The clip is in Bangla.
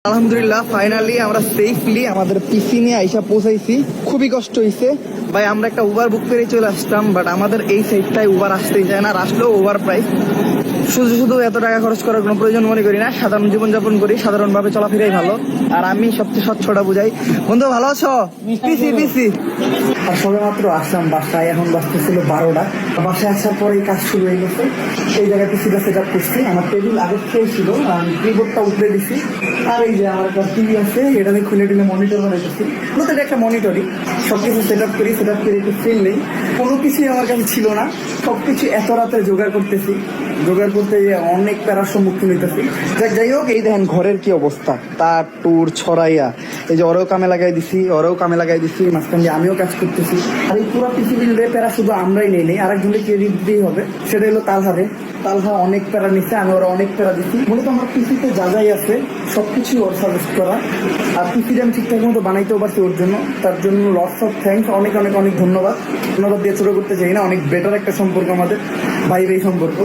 আলহামদুলিল্লাহ ফাইনালি আমরা সেফলি আমাদের পিসি নিয়ে আইসা পৌঁছাইছি। খুবই কষ্ট হয়েছে ভাই, আমরা একটা উবার বুক করে চলে আসতাম, বাট আমাদের এই সাইডটায় উবার আসতেই চায় না, আর আসলেও ওভার প্রাইস। শুধু শুধু এত টাকা খরচ করার কোনো প্রয়োজন মনে করি না, সাধারণ জীবনযাপন করি, সাধারণভাবে চলাফেরাই ভালো। আর আমি সবচেয়ে স্বচ্ছটা বুঝাই। বন্ধু ভালো আছো? পিসি পিসি আর সবে মাত্র আসলাম বাসায়, এখন বাজতেছিল 12টা। বাসায় আসার পরেই কাজ শুরু হয়ে গেছে। এই জায়গায় পিসিটা সেট আপ করছি, আমার টেবিল আগের থেকে ছিল, আমি কিবোর্ডটা উঠে দিছি। আর এই যে আমার একটা টিভি আছে, এটা আমি খুলে টিলে মনিটর বানাইতেছি। মূলত এটা একটা মনিটরই। সবকিছু সেট আপ করে একটু ফিল নেই। কোনো কিছুই আমার কাছে ছিল না, সবকিছু এত রাতে জোগাড় করতেছি। জোগাড় করতে গিয়ে অনেক প্যারার সম্মুখীন হইতেছি। যাই হোক, এই দেখেন ঘরের কি অবস্থা, তার টুর ছড়াইয়া। এই যে ওরেও কামে লাগাই দিছি, মাঝখান দিয়ে আমিও কাজ করতেছি। আর এই পুরো পৃথিবীর প্যারা শুধু আমরাই নেই, আরেকজনকে ক্রেডিট দিতেই হবে, সেটা হলো তালহা অনেক প্যারা নিচ্ছে, আমি ওরা অনেক প্যারা দিচ্ছি। মূলত আমার পিসিতে যা যাই আছে সবকিছু ওর সাজেস্ট করা। আর পিসিটা আমি ঠিকঠাক মতো বানাইতেও পারছি ওর জন্য, তার জন্য লটস অফ থ্যাঙ্কস, অনেক অনেক অনেক ধন্যবাদ দিয়ে ছোট করতে চাই না। অনেক বেটার একটা সম্পর্ক আমাদের, ভাই ভাই সম্পর্ক।